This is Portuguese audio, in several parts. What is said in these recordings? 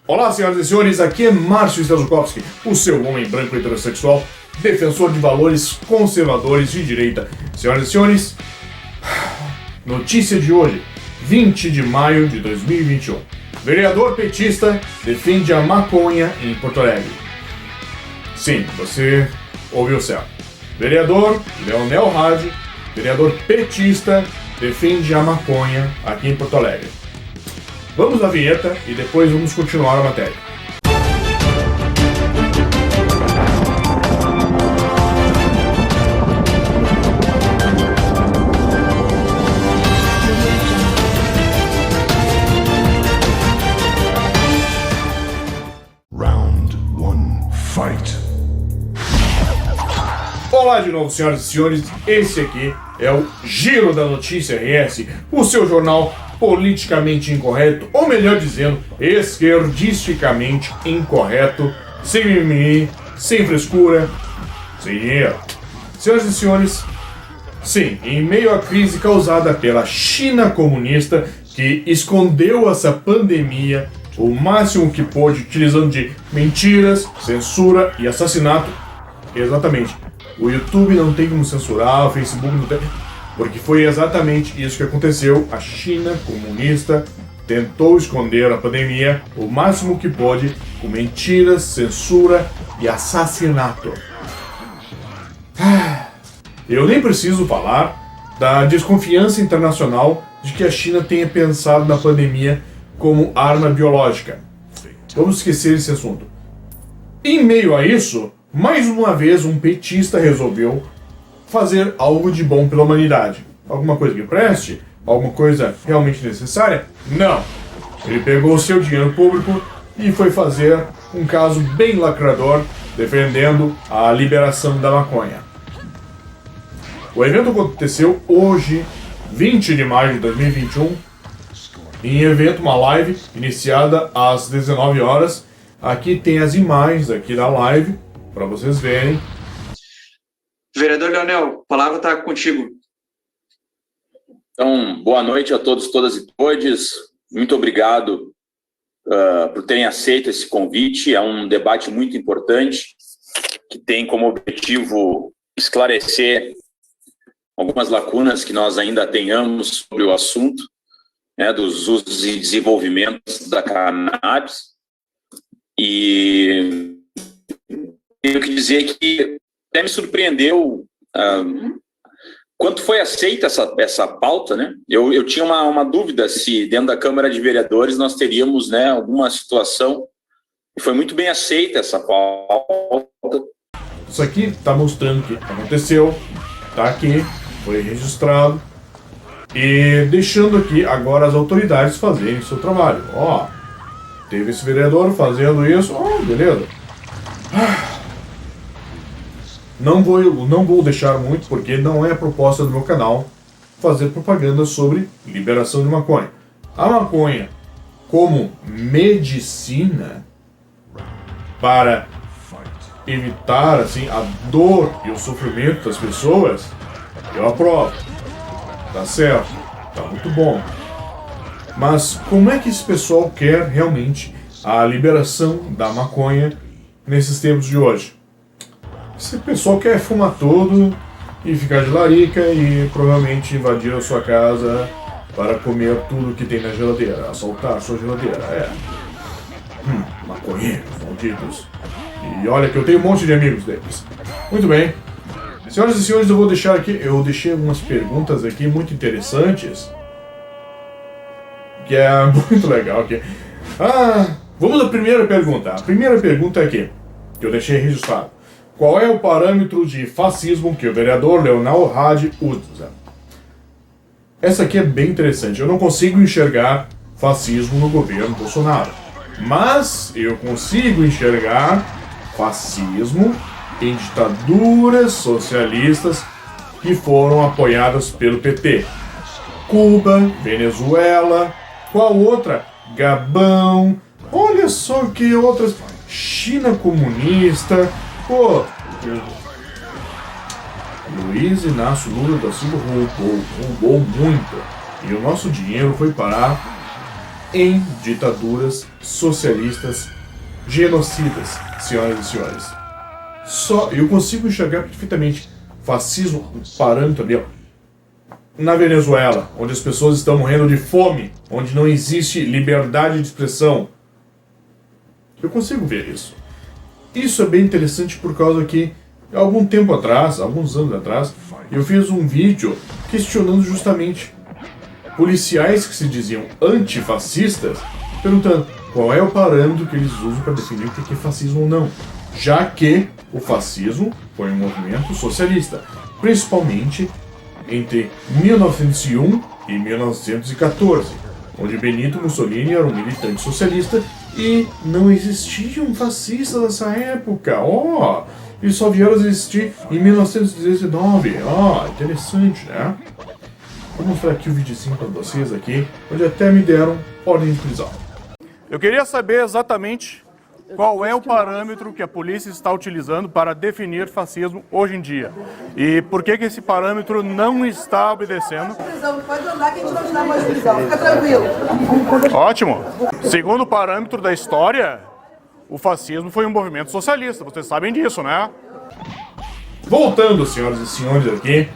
Olá, senhoras e senhores, aqui é Márcio Stanislavski, o seu homem branco heterossexual, defensor de valores conservadores de direita. Senhoras e senhores, notícia de hoje, 20 de maio de 2021. Vereador petista defende a maconha em Porto Alegre. Sim, você ouviu certo. Vereador Leonel Hadi, vereador petista, defende a maconha aqui em Porto Alegre. Vamos à vinheta e depois vamos continuar a matéria. Round 1, fight. Olá de novo, senhoras e senhores, esse aqui é o Giro da Notícia RS, o seu jornal politicamente incorreto, ou melhor dizendo, esquerdisticamente incorreto, sem mimimi, sem frescura, sem dinheiro. Senhoras e senhores, sim, em meio à crise causada pela China comunista, que escondeu essa pandemia o máximo que pôde, utilizando de mentiras, censura e assassinato, exatamente. O YouTube não tem como censurar, o Facebook não tem, porque foi exatamente isso que aconteceu. A China comunista tentou esconder a pandemia o máximo que pôde com mentiras, censura e assassinato. Eu nem preciso falar da desconfiança internacional de que a China tenha pensado na pandemia como arma biológica. Vamos esquecer esse assunto. Em meio a isso, mais uma vez um petista resolveu fazer algo de bom pela humanidade. Alguma coisa que preste? Alguma coisa realmente necessária? Não. Ele pegou o seu dinheiro público e foi fazer um caso bem lacrador defendendo a liberação da maconha. O evento aconteceu hoje, 20 de maio de 2021, em evento, uma live iniciada às 19 horas. Aqui tem as imagens aqui da live para vocês verem. Vereador Leonel, a palavra está contigo. Então, boa noite a todos, todas e todes. Muito obrigado por terem aceito esse convite. É um debate muito importante que tem como objetivo esclarecer algumas lacunas que nós ainda tenhamos sobre o assunto, né, dos usos e desenvolvimentos da cannabis. E tenho que dizer que até me surpreendeu quanto foi aceita essa pauta, né? Eu tinha uma dúvida se dentro da Câmara de Vereadores nós teríamos, né, alguma situação, e foi muito bem aceita essa pauta. Isso aqui está mostrando que aconteceu, está aqui, foi registrado, e deixando aqui agora as autoridades fazerem seu trabalho. Ó, teve esse vereador fazendo isso, beleza. Não vou deixar muito, porque não é a proposta do meu canal fazer propaganda sobre liberação de maconha. A maconha como medicina para evitar assim, a dor e o sofrimento das pessoas, eu aprovo. Tá certo, tá muito bom. Mas como é que esse pessoal quer realmente a liberação da maconha nesses tempos de hoje? Esse pessoal quer fumar tudo e ficar de larica e provavelmente invadir a sua casa para comer tudo que tem na geladeira, assaltar a sua geladeira, maconheiros, malditos. E olha que eu tenho um monte de amigos deles. Muito bem. Senhoras e senhores, eu deixei algumas perguntas aqui muito interessantes, que é muito legal aqui. Vamos à primeira pergunta. A primeira pergunta é aqui, que eu deixei registrado. Qual é o parâmetro de fascismo que o vereador Leonel Hadi usa? Essa aqui é bem interessante. Eu não consigo enxergar fascismo no governo Bolsonaro, mas eu consigo enxergar fascismo em ditaduras socialistas que foram apoiadas pelo PT. Cuba, Venezuela, qual outra? Gabão, olha só que outras... China comunista, Luiz Inácio Lula da Silva roubou muito. E o nosso dinheiro foi parar em ditaduras socialistas genocidas, senhoras e senhores. Só eu consigo enxergar perfeitamente fascismo, um parâmetro ali, ó, na Venezuela, onde as pessoas estão morrendo de fome, onde não existe liberdade de expressão. Eu consigo ver isso. Isso é bem interessante por causa que, algum tempo atrás, alguns anos atrás, eu fiz um vídeo questionando justamente policiais que se diziam antifascistas, perguntando qual é o parâmetro que eles usam para definir o que é fascismo ou não, já que o fascismo foi um movimento socialista, principalmente entre 1901 e 1914, onde Benito Mussolini era um militante socialista e não existiam fascistas nessa época. Eles só vieram a existir em 1919. Interessante, né? Vou mostrar aqui o videozinho para vocês aqui, onde até me deram ordem de prisão. Eu queria saber exatamente qual é o parâmetro que a polícia está utilizando para definir fascismo hoje em dia. E por que esse parâmetro não está obedecendo? Pode andar que a gente não te dá mais prisão, fica tranquilo. Ótimo. Segundo o parâmetro da história, o fascismo foi um movimento socialista. Vocês sabem disso, né? Voltando, senhoras e senhores, aqui.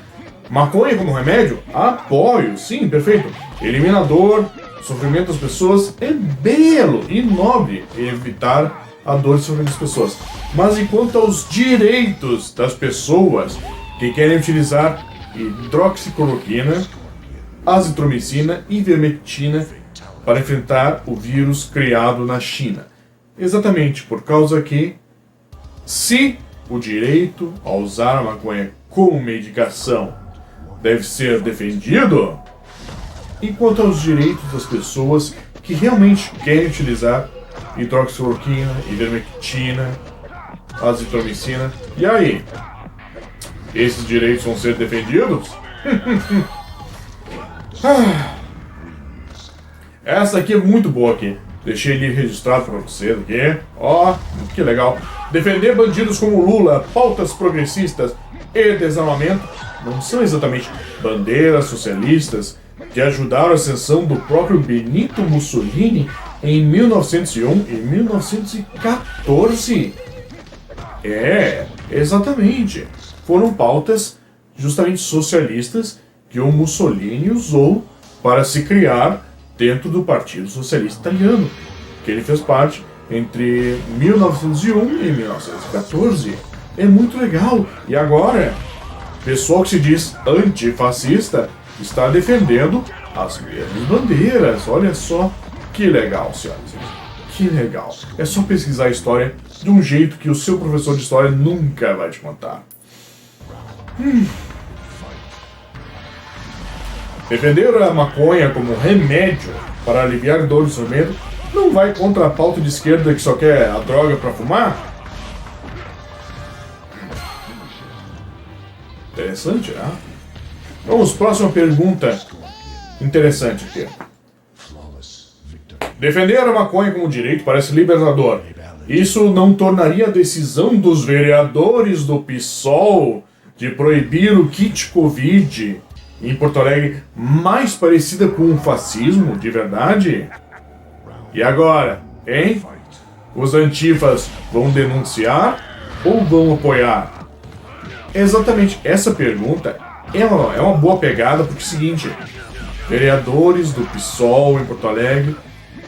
Maconha como remédio? Apoio, sim, perfeito. Eliminador, sofrimento das pessoas, é belo e nobre evitar a dor e sofrimento das pessoas. Mas enquanto aos direitos das pessoas que querem utilizar hidroxicloroquina, azitromicina e ivermectina para enfrentar o vírus criado na China. Exatamente por causa que, se o direito a usar a maconha como medicação deve ser defendido, enquanto aos direitos das pessoas que realmente querem utilizar hidroxicloroquina, ivermectina, azitromicina, e aí? Esses direitos vão ser defendidos? Essa aqui é muito boa aqui. Deixei ele registrado para vocês aqui. Que legal. Defender bandidos como Lula, pautas progressistas e desarmamento não são exatamente bandeiras socialistas que ajudaram a ascensão do próprio Benito Mussolini em 1901 e 1914. Exatamente. Foram pautas justamente socialistas que o Mussolini usou para se criar dentro do Partido Socialista Italiano, que ele fez parte entre 1901 e 1914. É muito legal. E agora, pessoal que se diz antifascista está defendendo as mesmas bandeiras. Olha só que legal, senhoras e senhores. Que legal. É só pesquisar a história de um jeito que o seu professor de história nunca vai te contar. Defender a maconha como remédio para aliviar dor e sofrimento não vai contra a pauta de esquerda que só quer a droga para fumar? Interessante, né? Vamos, próxima pergunta interessante aqui. Defender a maconha como direito parece libertador. Isso não tornaria a decisão dos vereadores do PSOL de proibir o kit Covid em Porto Alegre mais parecida com um fascismo de verdade? E agora, hein? Os antifas vão denunciar ou vão apoiar? Exatamente, essa pergunta é uma boa pegada, porque é o seguinte: vereadores do PSOL em Porto Alegre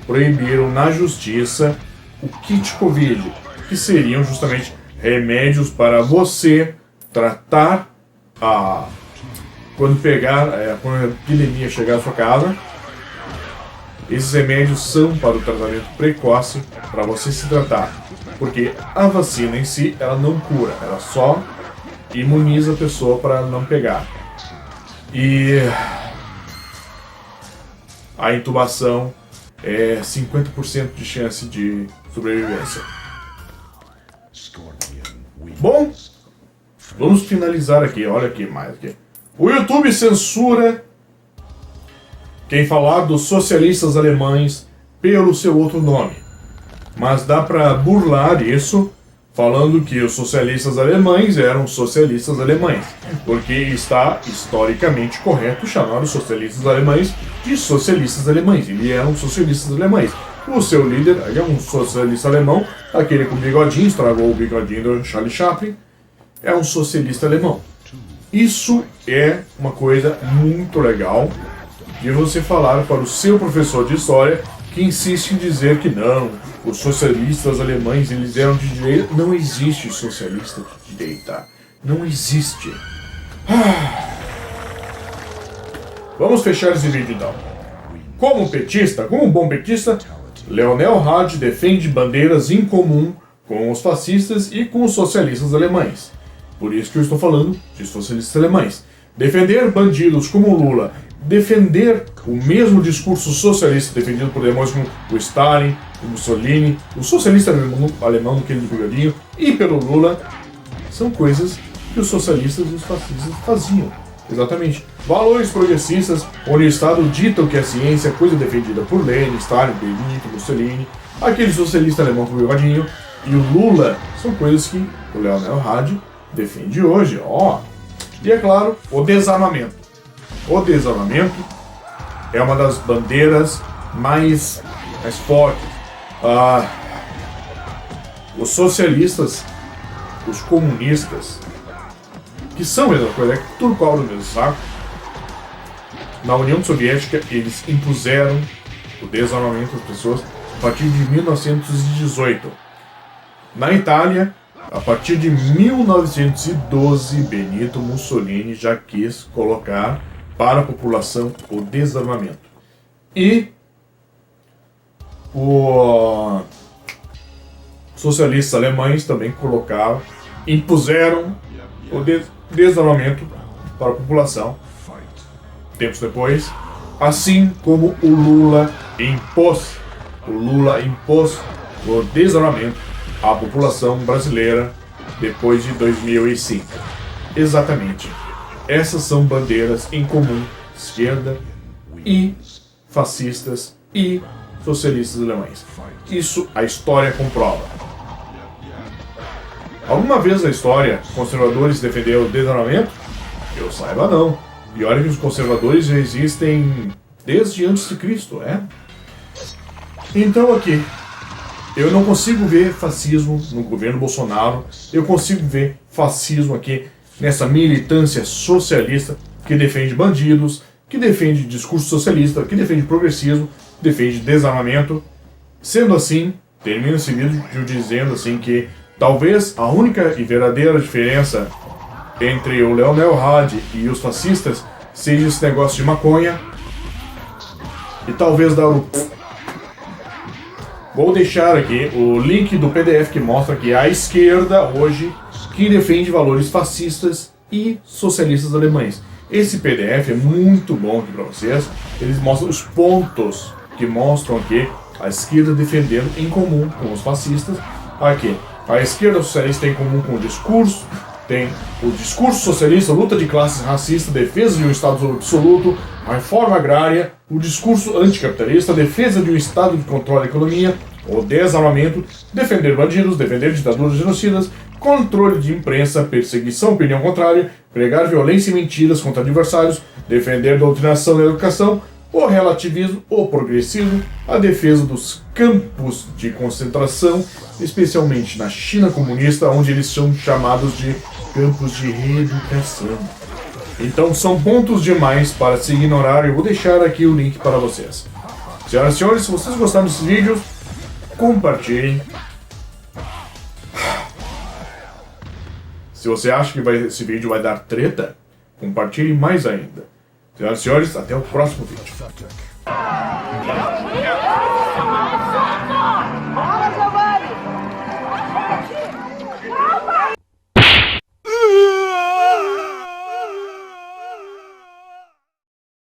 proibiram na justiça o kit Covid, que seriam justamente remédios para você tratar quando a epidemia chegar à sua casa. Esses remédios são para o tratamento precoce, para você se tratar, porque a vacina em si, ela não cura, ela só imuniza a pessoa para não pegar. E a intubação é 50% de chance de sobrevivência. Bom, vamos finalizar aqui. Olha aqui mais aqui. O YouTube censura quem falar dos socialistas alemães pelo seu outro nome, mas dá para burlar isso falando que os socialistas alemães eram socialistas alemães, porque está historicamente correto chamar os socialistas alemães de socialistas alemães. Eles eram socialistas alemães. O seu líder é um socialista alemão, aquele com bigodinho, estragou o bigodinho do Charlie Chaplin, é um socialista alemão. Isso é uma coisa muito legal de você falar para o seu professor de história, que insiste em dizer que não, os socialistas alemães eles eram de direita. Não existe socialista de direita. Não existe. Vamos fechar esse vídeo então. Como petista, como um bom petista, Leonel Hadi defende bandeiras em comum com os fascistas e com os socialistas alemães. Por isso que eu estou falando de socialistas alemães. Defender bandidos como Lula, defender o mesmo discurso socialista defendido por demônios como o Stalin, o Mussolini, o socialista alemão naquele bigodinho e pelo Lula, são coisas que os socialistas e os fascistas faziam. Exatamente. Valores progressistas, onde o Estado dita o que é ciência, coisa defendida por Lenin, Stalin, Benito, Mussolini, aquele socialista alemão com o bigodinho e o Lula, são coisas que o Leonel Hadi defende hoje. E é claro, o desarmamento. O desarmamento é uma das bandeiras mais fortes. Os socialistas, os comunistas, que são a mesma coisa, tudo cobre no mesmo saco. Na União Soviética, eles impuseram o desarmamento das pessoas a partir de 1918. Na Itália, a partir de 1912, Benito Mussolini já quis colocar para a população o desarmamento. E os socialistas alemães também colocaram, impuseram o desarmamento para a população. Tempos depois, assim como o Lula impôs o desarmamento à população brasileira depois de 2005. Exatamente. Essas são bandeiras em comum, esquerda e fascistas e socialistas alemães. Isso a história comprova. Alguma vez na história, conservadores defenderam o desarmamento? Que eu saiba, não. E olha que os conservadores já existem desde antes de Cristo, Então aqui, eu não consigo ver fascismo no governo Bolsonaro, eu consigo ver fascismo aqui nessa militância socialista que defende bandidos, que defende discurso socialista, que defende progressismo, defende desarmamento. Sendo assim, termino esse vídeo dizendo assim que talvez a única e verdadeira diferença entre o Leonel Hadi e os fascistas seja esse negócio de maconha e talvez dar o... Vou deixar aqui o link do PDF que mostra que a esquerda hoje que defende valores fascistas e socialistas alemães. Esse PDF é muito bom aqui para vocês. Eles mostram os pontos que mostram aqui a esquerda defendendo em comum com os fascistas. Aqui, a esquerda socialista tem em comum com o discurso. Tem o discurso socialista, luta de classes racista, defesa de um Estado absoluto, a reforma agrária, o discurso anticapitalista, defesa de um Estado que controla a economia, o desarmamento, defender bandidos, defender ditaduras genocidas, controle de imprensa, perseguição à opinião contrária, pregar violência e mentiras contra adversários, defender a doutrinação da educação, o relativismo, o progressismo, a defesa dos campos de concentração, especialmente na China comunista, onde eles são chamados de campos de reeducação. Então são pontos demais para se ignorar. Eu vou deixar aqui o link para vocês. Senhoras e senhores, se vocês gostaram desse vídeo, compartilhem. Se você acha que esse vídeo vai dar treta, compartilhe mais ainda. Senhoras e senhores, até o próximo vídeo.